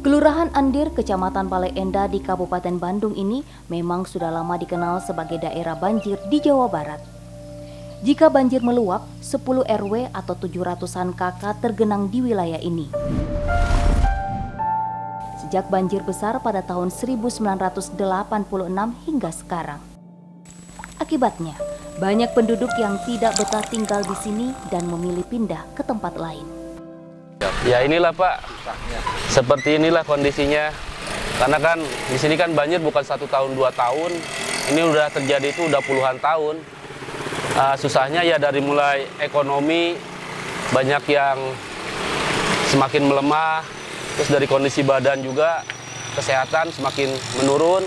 Kelurahan Andir, Kecamatan Bale Endah di Kabupaten Bandung ini memang sudah lama dikenal sebagai daerah banjir di Jawa Barat. Jika banjir meluap, 10 RW atau 700-an KK tergenang di wilayah ini. Sejak banjir besar pada tahun 1986 hingga sekarang. Akibatnya, banyak penduduk yang tidak betah tinggal di sini dan memilih pindah ke tempat lain. Ya inilah Pak, seperti inilah kondisinya. Karena kan di sini kan banjir bukan 1 tahun 2 tahun, ini udah terjadi itu udah puluhan tahun. Susahnya ya dari mulai ekonomi, banyak yang semakin melemah, terus dari kondisi badan juga, kesehatan semakin menurun,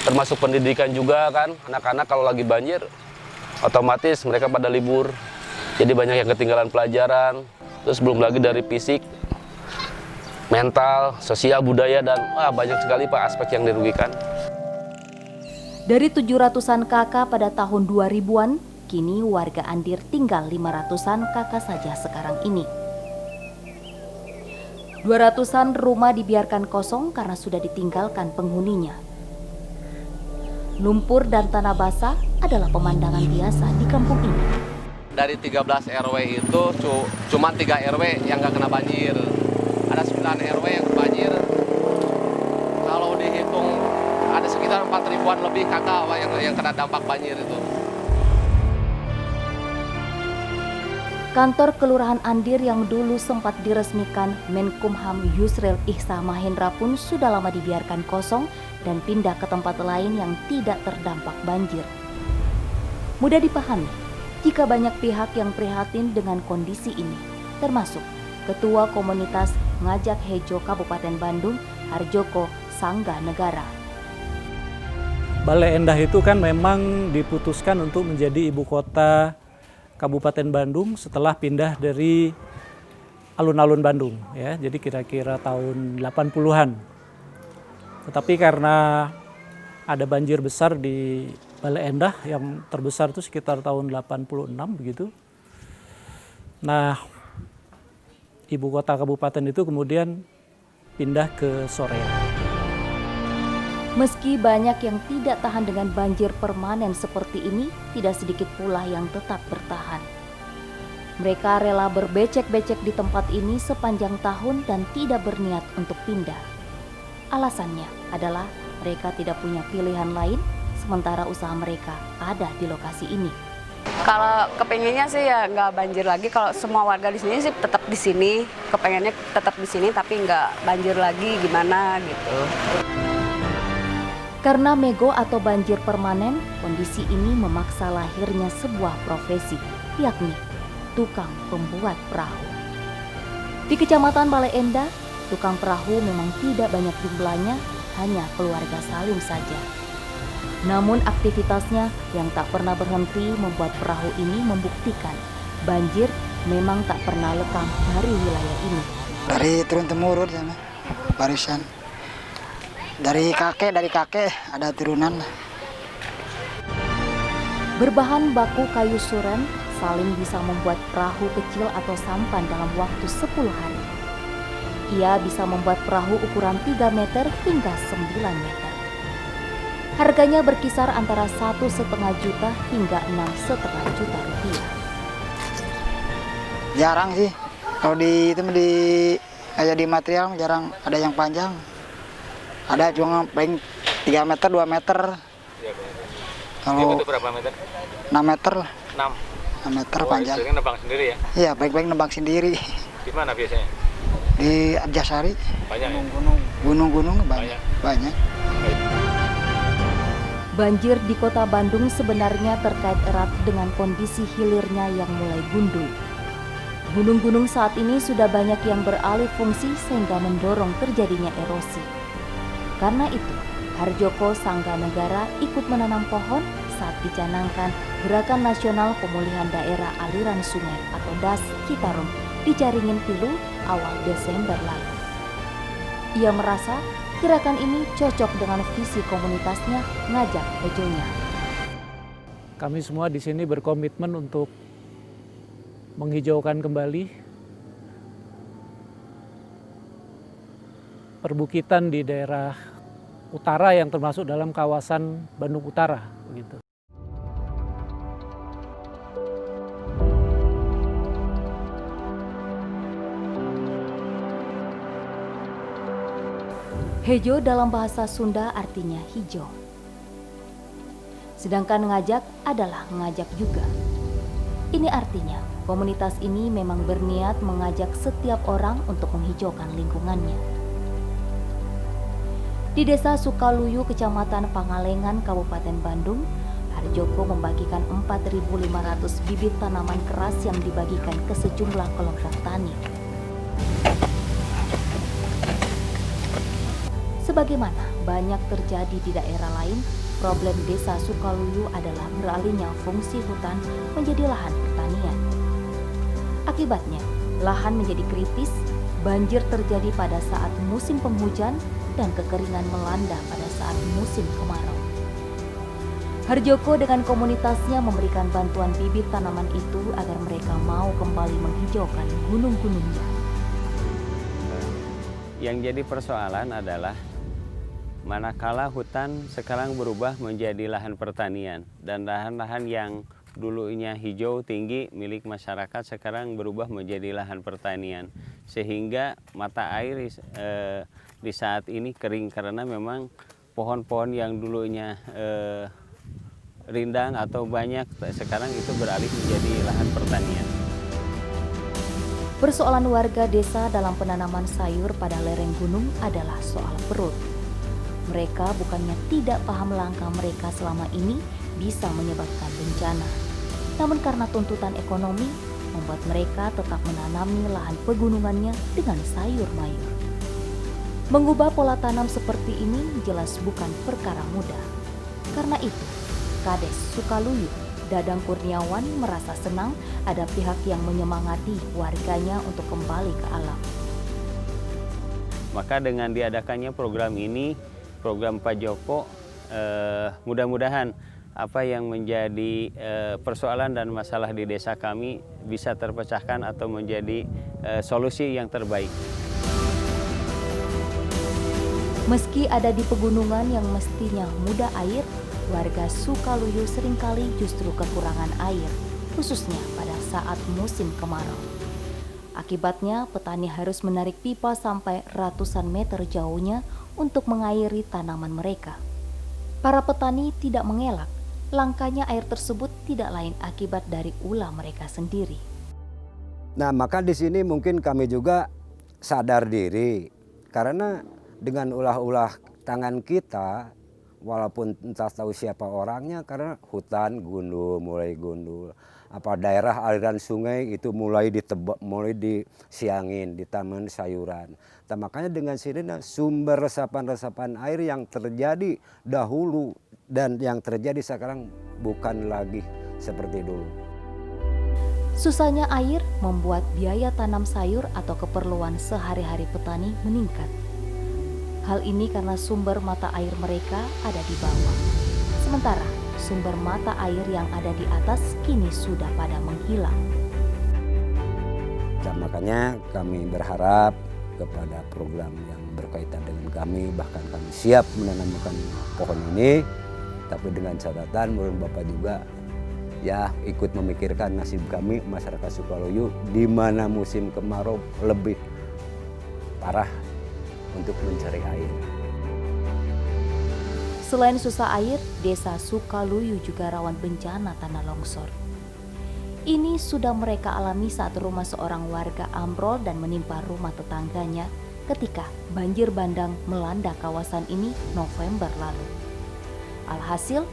termasuk pendidikan juga kan. Anak-anak kalau lagi banjir, otomatis mereka pada libur, jadi banyak yang ketinggalan pelajaran. Terus belum lagi dari fisik, mental, sosial, budaya, dan banyak sekali Pak aspek yang dirugikan. Dari 700-an KK pada tahun 2000-an, kini warga Andir tinggal 500-an KK saja sekarang ini. 200-an rumah dibiarkan kosong karena sudah ditinggalkan penghuninya. Lumpur dan tanah basah adalah pemandangan biasa di kampung ini. Dari 13 RW itu cuma 3 RW yang nggak kena banjir. Ada 9 RW yang banjir. Kalau dihitung ada sekitar 4.000-an lebih kakak yang kena dampak banjir itu. Kantor Kelurahan Andir yang dulu sempat diresmikan Menkumham Yusril Ihsa Mahendra pun sudah lama dibiarkan kosong dan pindah ke tempat lain yang tidak terdampak banjir. Mudah dipahami jika banyak pihak yang prihatin dengan kondisi ini, termasuk Ketua Komunitas Ngajak Hejo Kabupaten Bandung, Harjoko Sangga Negara. Bale Endah itu kan memang diputuskan untuk menjadi ibu kota Kabupaten Bandung setelah pindah dari alun-alun Bandung, ya. Jadi kira-kira tahun 80-an. Tetapi karena ada banjir besar di Bale Endah yang terbesar itu sekitar tahun 86 begitu. Nah, ibu kota kabupaten itu kemudian pindah ke Soreang. Meski banyak yang tidak tahan dengan banjir permanen seperti ini, tidak sedikit pula yang tetap bertahan. Mereka rela berbecek-becek di tempat ini sepanjang tahun dan tidak berniat untuk pindah. Alasannya adalah mereka tidak punya pilihan lain, sementara usaha mereka ada di lokasi ini. Kalau kepengennya sih ya nggak banjir lagi. Kalau semua warga di sini sih tetap di sini, kepengennya tetap di sini tapi nggak banjir lagi gimana gitu. Karena mego atau banjir permanen, kondisi ini memaksa lahirnya sebuah profesi, yakni tukang pembuat perahu. Di Kecamatan Bale Endah, tukang perahu memang tidak banyak jumlahnya, hanya keluarga Salim saja. Namun aktivitasnya yang tak pernah berhenti membuat perahu ini membuktikan banjir memang tak pernah lekang dari wilayah ini. Dari turun-temurun sama barisan. Dari kakek ada turunan. Berbahan baku kayu suren, Salim bisa membuat perahu kecil atau sampan dalam waktu 10 hari. Ia bisa membuat perahu ukuran 3 meter hingga 9 meter. Harganya berkisar antara 1,5 juta hingga 6,5 juta rupiah. Jarang sih. Kalau kayak di material jarang ada yang panjang. Ada cuma paling 3 meter, 2 meter. Kalau itu berapa meter? 6 meter lah. 6 meter panjang. Itu nebang sendiri ya? Iya, baik-baik nebang sendiri. Di mana biasanya? Di Arjasari. Banyak ya? Gunung-gunung banyak. Banjir di kota Bandung sebenarnya terkait erat dengan kondisi hilirnya yang mulai gundul. Gunung-gunung saat ini sudah banyak yang beralih fungsi sehingga mendorong terjadinya erosi. Karena itu, Harjoko Sangga Negara ikut menanam pohon saat dicanangkan Gerakan Nasional Pemulihan Daerah Aliran Sungai atau DAS Citarum di Caringin Pilu awal Desember lalu. Ia merasa gerakan ini cocok dengan visi komunitasnya Ngajak Hejonya. Kami semua di sini berkomitmen untuk menghijaukan kembali perbukitan di daerah utara yang termasuk dalam kawasan Bandung Utara begitu. Hejo dalam bahasa Sunda artinya hijau. Sedangkan ngajak adalah ngajak juga. Ini artinya komunitas ini memang berniat mengajak setiap orang untuk menghijaukan lingkungannya. Di Desa Sukaluyu, Kecamatan Pangalengan, Kabupaten Bandung, Harjoko membagikan 4.500 bibit tanaman keras yang dibagikan ke sejumlah kelompok tani. Sebagaimana banyak terjadi di daerah lain, problem Desa Sukaluyu adalah beralihnya fungsi hutan menjadi lahan pertanian. Akibatnya, lahan menjadi kritis, banjir terjadi pada saat musim penghujan, dan kekeringan melanda pada saat musim kemarau. Harjoko dengan komunitasnya memberikan bantuan bibit tanaman itu agar mereka mau kembali menghijaukan gunung-gunungnya. Yang jadi persoalan adalah manakala hutan sekarang berubah menjadi lahan pertanian dan lahan-lahan yang dulunya hijau tinggi milik masyarakat sekarang berubah menjadi lahan pertanian, sehingga mata air di saat ini kering karena memang pohon-pohon yang dulunya rindang atau banyak sekarang itu beralih menjadi lahan pertanian. Persoalan warga desa dalam penanaman sayur pada lereng gunung adalah soal perut. Mereka bukannya tidak paham langkah mereka selama ini bisa menyebabkan bencana. Namun karena tuntutan ekonomi, membuat mereka tetap menanami lahan pegunungannya dengan sayur mayur. Mengubah pola tanam seperti ini jelas bukan perkara mudah. Karena itu, Kades Sukaluyu, Dadang Kurniawan merasa senang ada pihak yang menyemangati warganya untuk kembali ke alam. Maka dengan diadakannya program ini, program Pak Joko, mudah-mudahan apa yang menjadi persoalan dan masalah di desa kami bisa terpecahkan atau menjadi solusi yang terbaik. Meski ada di pegunungan yang mestinya mudah air, warga Sukaluyu seringkali justru kekurangan air, khususnya pada saat musim kemarau. Akibatnya, petani harus menarik pipa sampai ratusan meter jauhnya untuk mengairi tanaman mereka. Para petani tidak mengelak, langkanya air tersebut tidak lain akibat dari ulah mereka sendiri. Nah, maka di sini mungkin kami juga sadar diri, karena dengan ulah-ulah tangan kita, walaupun entah tahu siapa orangnya, karena hutan gundul, mulai gundul. Apa daerah aliran sungai itu mulai ditebak, mulai disiangin, ditaman sayuran. Nah, makanya dengan sini sumber resapan-resapan air yang terjadi dahulu dan yang terjadi sekarang bukan lagi seperti dulu. Susahnya air membuat biaya tanam sayur atau keperluan sehari-hari petani meningkat. Hal ini karena sumber mata air mereka ada di bawah. Sementara sumber mata air yang ada di atas kini sudah pada menghilang. Dan makanya kami berharap kepada program yang berkaitan dengan kami, bahkan kami siap menanamkan pohon ini, tapi dengan catatan menurut Bapak juga ya ikut memikirkan nasib kami masyarakat Sukaluyu di mana musim kemarau lebih parah untuk mencari air. Selain susah air, Desa Sukaluyu juga rawan bencana tanah longsor. Ini sudah mereka alami saat rumah seorang warga ambrol dan menimpa rumah tetangganya ketika banjir bandang melanda kawasan ini November lalu. Alhasil,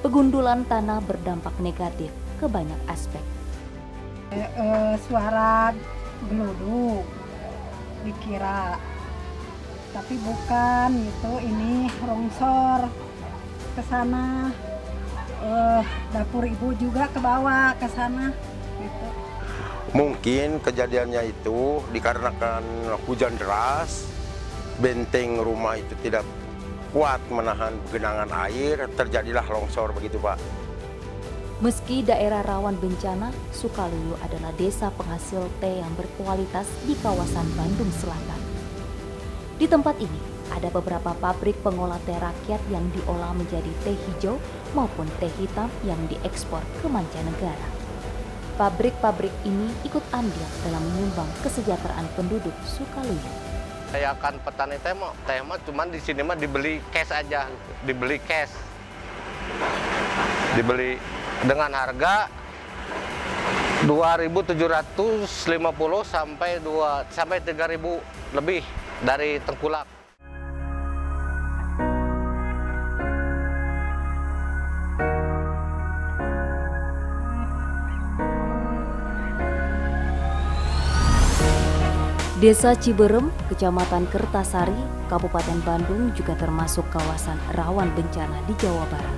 pegundulan tanah berdampak negatif ke banyak aspek. Suara geluduk dikira, tapi bukan itu, ini longsor ke sana. Dapur ibu juga ke bawah ke sana gitu. Mungkin kejadiannya itu dikarenakan hujan deras, benteng rumah itu tidak kuat menahan genangan air, terjadilah longsor begitu, Pak. Meski daerah rawan bencana, Sukaluyu adalah desa penghasil teh yang berkualitas di kawasan Bandung Selatan. Di tempat ini ada beberapa pabrik pengolah teh rakyat yang diolah menjadi teh hijau maupun teh hitam yang diekspor ke mancanegara. Pabrik-pabrik ini ikut andil dalam menyumbang kesejahteraan penduduk Sukaluyu. Kayak kan petani teh mah cuman di sini mah dibeli cash aja, dibeli cash. Dibeli dengan harga 2.750 sampai 3.000 lebih dari tengkulak. Desa Ciberem, Kecamatan Kertasari, Kabupaten Bandung juga termasuk kawasan rawan bencana di Jawa Barat.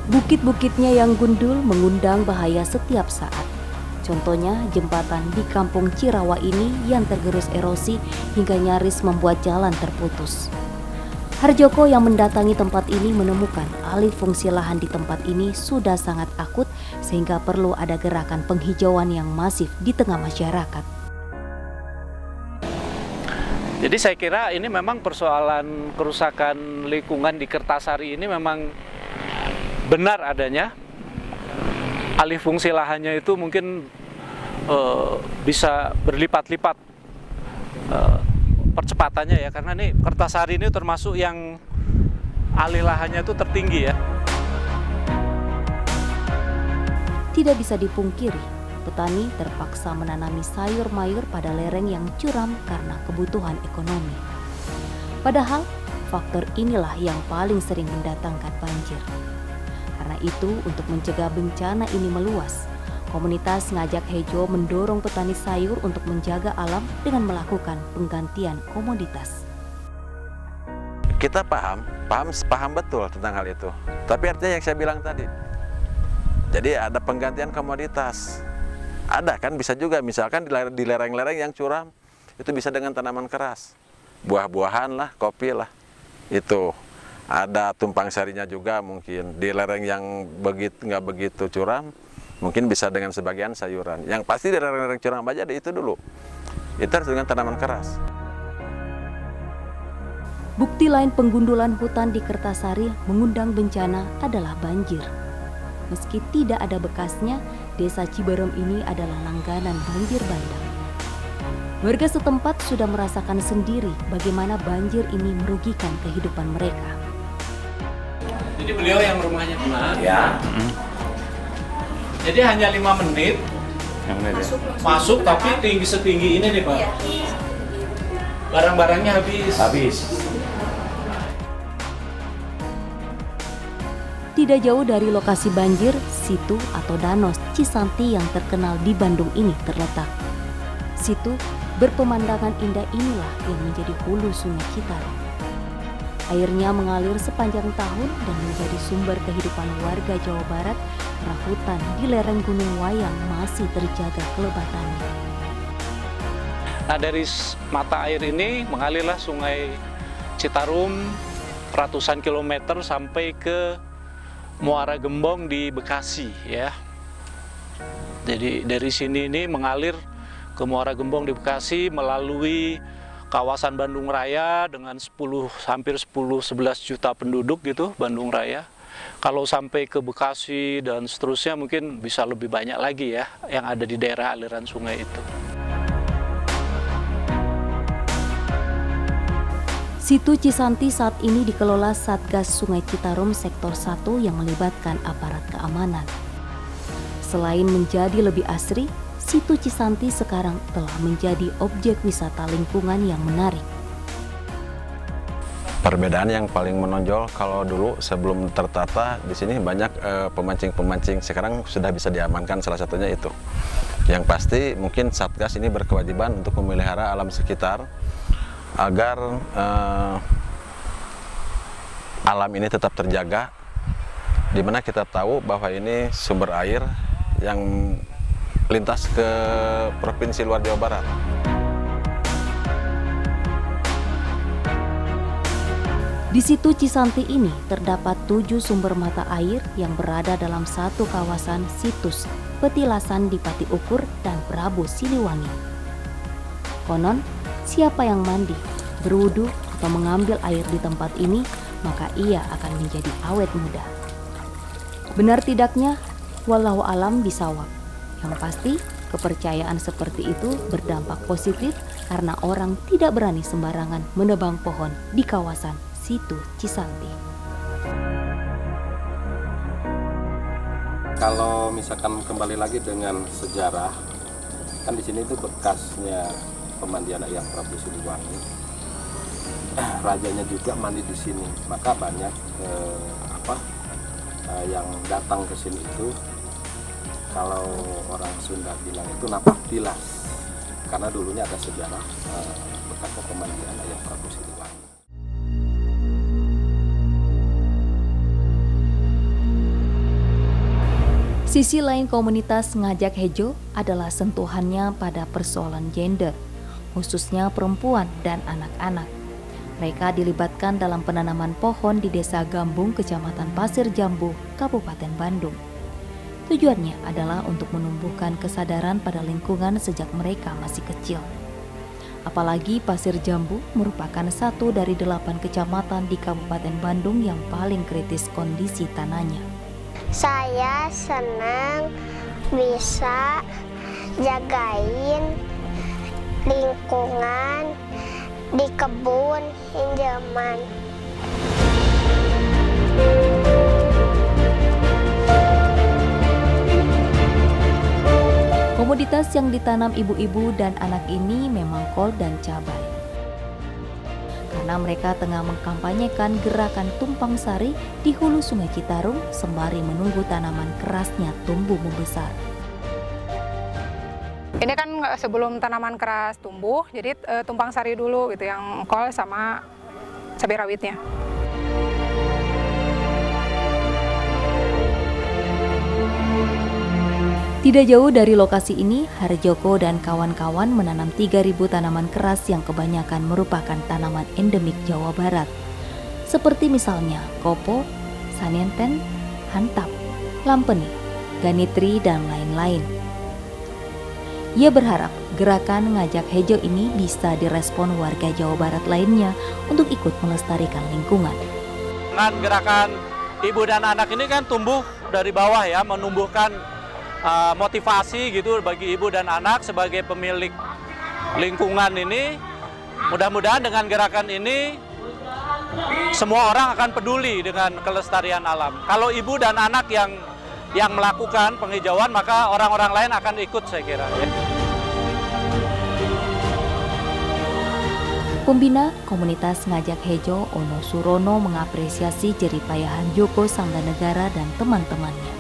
Bukit-bukitnya yang gundul mengundang bahaya setiap saat. Contohnya jembatan di Kampung Cirawa ini yang tergerus erosi hingga nyaris membuat jalan terputus. Harjoko yang mendatangi tempat ini menemukan alih fungsi lahan di tempat ini sudah sangat akut sehingga perlu ada gerakan penghijauan yang masif di tengah masyarakat. Jadi saya kira ini memang persoalan kerusakan lingkungan di Kertasari ini memang benar adanya. Alih fungsi lahannya itu mungkin bisa berlipat-lipat percepatannya ya, karena nih Kertasari ini termasuk yang alih lahannya itu tertinggi ya. Tidak bisa dipungkiri, petani terpaksa menanami sayur mayur pada lereng yang curam karena kebutuhan ekonomi. Padahal faktor inilah yang paling sering mendatangkan banjir. Karena itu, untuk mencegah bencana ini meluas, komunitas Ngajak Hejo mendorong petani sayur untuk menjaga alam dengan melakukan penggantian komoditas. Kita paham betul tentang hal itu. Tapi artinya yang saya bilang tadi, jadi ada penggantian komoditas. Ada kan, bisa juga misalkan di lereng-lereng yang curam, itu bisa dengan tanaman keras. Buah-buahan lah, kopi lah, itu. Ada tumpang sarinya juga mungkin. Di lereng yang nggak begitu curam, mungkin bisa dengan sebagian sayuran. Yang pasti di lereng-lereng curam aja itu dulu. Itu harus dengan tanaman keras. Bukti lain penggundulan hutan di Kertasari mengundang bencana adalah banjir. Meski tidak ada bekasnya, desa Ciberem ini adalah langganan banjir bandang. Warga setempat sudah merasakan sendiri bagaimana banjir ini merugikan kehidupan mereka. Jadi beliau yang rumahnya kena, ya. Jadi hanya 5 menit masuk, tapi tinggi setinggi ini nih Pak. Barang-barangnya habis. Tidak jauh dari lokasi banjir, situ atau danau Cisanti yang terkenal di Bandung ini terletak. Situ berpemandangan indah inilah yang menjadi hulu Sungai Citarum. Airnya mengalir sepanjang tahun dan menjadi sumber kehidupan warga Jawa Barat karena hutan di lereng Gunung Wayang masih terjaga kelebatannya. Nah, dari mata air ini mengalirlah Sungai Citarum ratusan kilometer sampai ke Muara Gembong di Bekasi ya. Jadi dari sini ini mengalir ke Muara Gembong di Bekasi melalui kawasan Bandung Raya dengan hampir 10-11 juta penduduk gitu, Bandung Raya. Kalau sampai ke Bekasi dan seterusnya mungkin bisa lebih banyak lagi ya yang ada di daerah aliran sungai itu. Situ Cisanti saat ini dikelola Satgas Sungai Citarum Sektor 1 yang melibatkan aparat keamanan. Selain menjadi lebih asri, Situ Cisanti sekarang telah menjadi objek wisata lingkungan yang menarik. Perbedaan yang paling menonjol kalau dulu sebelum tertata di sini banyak pemancing-pemancing, sekarang sudah bisa diamankan, salah satunya itu. Yang pasti mungkin Satgas ini berkewajiban untuk memelihara alam sekitar agar alam ini tetap terjaga, di mana kita tahu bahwa ini sumber air yang lintas ke provinsi luar Jawa Barat. Di Situ Cisanti ini terdapat 7 sumber mata air yang berada dalam satu kawasan situs Petilasan di Pati Ukur dan Prabu Siliwangi. Konon, siapa yang mandi, berwudu, atau mengambil air di tempat ini, maka ia akan menjadi awet muda. Benar tidaknya, wallahu alam bisawab. Yang pasti, kepercayaan seperti itu berdampak positif karena orang tidak berani sembarangan menebang pohon di kawasan Situ Cisanti. Kalau misalkan kembali lagi dengan sejarah, kan di sini itu bekasnya pemandian Eyang Prabu Siliwangi. Rajanya juga mandi di sini, maka banyak yang datang ke sini itu, kalau orang Sunda bilang itu napak tilas, karena dulunya ada sejarah bekas pemandian Eyang Prabu Siliwangi. Sisi lain komunitas Ngajak Hejo adalah sentuhannya pada persoalan gender, khususnya perempuan dan anak-anak. Mereka dilibatkan dalam penanaman pohon di Desa Gambung, Kecamatan Pasir Jambu, Kabupaten Bandung. Tujuannya adalah untuk menumbuhkan kesadaran pada lingkungan sejak mereka masih kecil. Apalagi Pasir Jambu merupakan satu dari 8 kecamatan di Kabupaten Bandung yang paling kritis kondisi tanahnya. Saya senang bisa jagain lingkungan di kebun Injaman. Komoditas yang ditanam ibu-ibu dan anak ini memang kol dan cabai. Karena mereka tengah mengkampanyekan gerakan tumpang sari di hulu Sungai Citarum sembari menunggu tanaman kerasnya tumbuh membesar. Ini kan sebelum tanaman keras tumbuh, jadi tumpang sari dulu gitu, yang kol sama cabai rawitnya. Tidak jauh dari lokasi ini, Harjoko dan kawan-kawan menanam 3.000 tanaman keras yang kebanyakan merupakan tanaman endemik Jawa Barat. Seperti misalnya kopo, sanienten, hantap, lampeni, ganitri, dan lain-lain. Ia berharap gerakan Ngajak Hejo ini bisa direspon warga Jawa Barat lainnya untuk ikut melestarikan lingkungan. Dengan gerakan ibu dan anak ini kan tumbuh dari bawah ya, menumbuhkan motivasi gitu bagi ibu dan anak sebagai pemilik lingkungan ini. Mudah-mudahan dengan gerakan ini semua orang akan peduli dengan kelestarian alam. Kalau ibu dan anak yang melakukan penghijauan, maka orang-orang lain akan ikut, saya kira. Pembina komunitas Ngajak Hejo, Ono Surono, mengapresiasi jeripayahan Joko Sangganegara dan teman-temannya.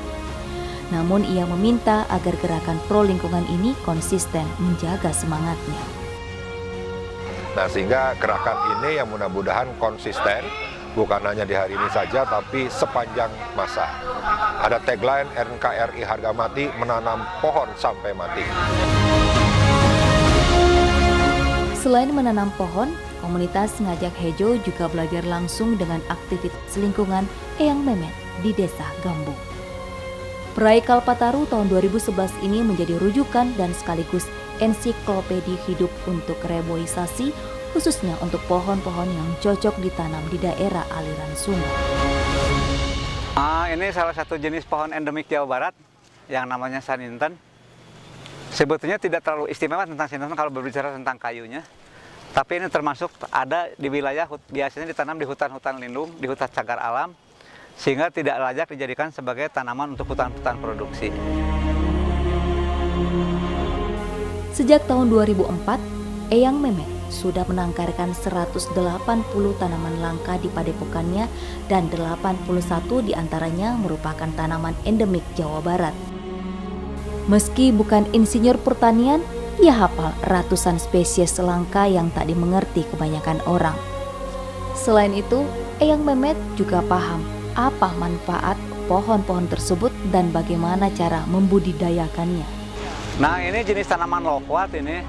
Namun ia meminta agar gerakan pro lingkungan ini konsisten menjaga semangatnya. Nah, sehingga gerakan ini yang mudah-mudahan konsisten, bukan hanya di hari ini saja, tapi sepanjang masa. Ada tagline NKRI Harga Mati, menanam pohon sampai mati. Selain menanam pohon, komunitas Ngajak Hejo juga belajar langsung dengan aktivitas lingkungan Eyang Memet di Desa Gambung. Peraih Kalpataru tahun 2011 ini menjadi rujukan dan sekaligus ensiklopedi hidup untuk reboisasi, khususnya untuk pohon-pohon yang cocok ditanam di daerah aliran sungai. Ini salah satu jenis pohon endemik Jawa Barat yang namanya saninten. Sebetulnya tidak terlalu istimewa tentang saninten kalau berbicara tentang kayunya. Tapi ini termasuk ada di wilayah biasanya ditanam di hutan-hutan lindung, di hutan cagar alam, sehingga tidak layak dijadikan sebagai tanaman untuk hutan-hutan produksi. Sejak tahun 2004, Eyang Memet sudah menangkarkan 180 tanaman langka di padepokannya dan 81 diantaranya merupakan tanaman endemik Jawa Barat. Meski bukan insinyur pertanian, ia hafal ratusan spesies langka yang tak dimengerti kebanyakan orang. Selain itu, Eyang Memet juga paham apa manfaat pohon-pohon tersebut dan bagaimana cara membudidayakannya. Nah, ini jenis tanaman lokwat ini.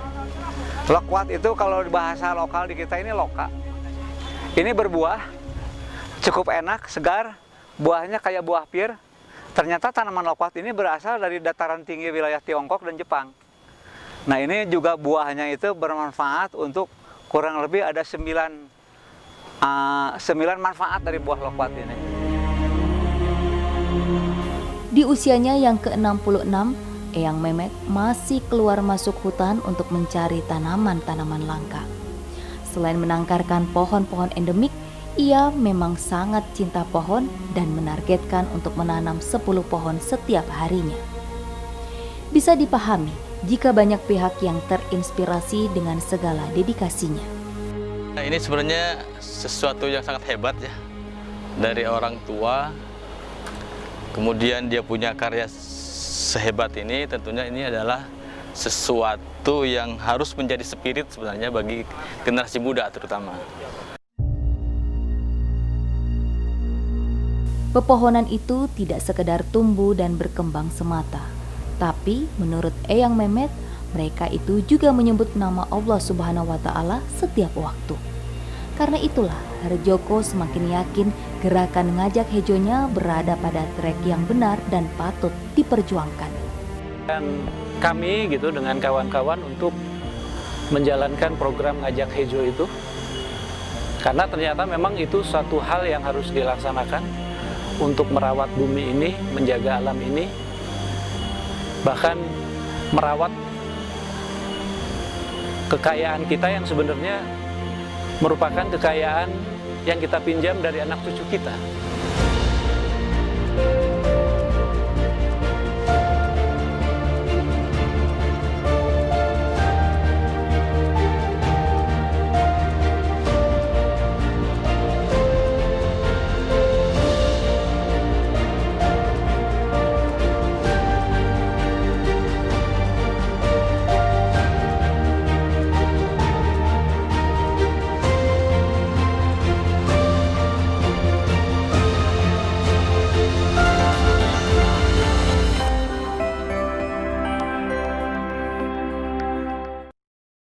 Lokwat itu kalau di bahasa lokal di kita ini loka. Ini berbuah, cukup enak, segar, buahnya kayak buah pir. Ternyata tanaman lokwat ini berasal dari dataran tinggi wilayah Tiongkok dan Jepang. Nah ini juga buahnya itu bermanfaat untuk kurang lebih ada 9 manfaat dari buah loquat ini. Di usianya yang ke-66, Eyang Mehmet masih keluar masuk hutan untuk mencari tanaman-tanaman langka. Selain menangkarkan pohon-pohon endemik, ia memang sangat cinta pohon dan menargetkan untuk menanam 10 pohon setiap harinya. Bisa dipahami jika banyak pihak yang terinspirasi dengan segala dedikasinya. Nah, ini sebenarnya sesuatu yang sangat hebat ya, dari orang tua, kemudian dia punya karya sehebat ini, tentunya ini adalah sesuatu yang harus menjadi spirit sebenarnya bagi generasi muda terutama. Pepohonan itu tidak sekedar tumbuh dan berkembang semata, tapi menurut Eyang Mehmet, mereka itu juga menyebut nama Allah Subhanahu wa Ta'ala setiap waktu. Karena itulah Harjoko semakin yakin gerakan ngajak hejonya berada pada trek yang benar dan patut diperjuangkan. Dan kami gitu dengan kawan-kawan untuk menjalankan program ngajak hejo itu, karena ternyata memang itu suatu hal yang harus dilaksanakan untuk merawat bumi ini, menjaga alam ini, bahkan merawat kekayaan kita yang sebenarnya merupakan kekayaan yang kita pinjam dari anak cucu kita.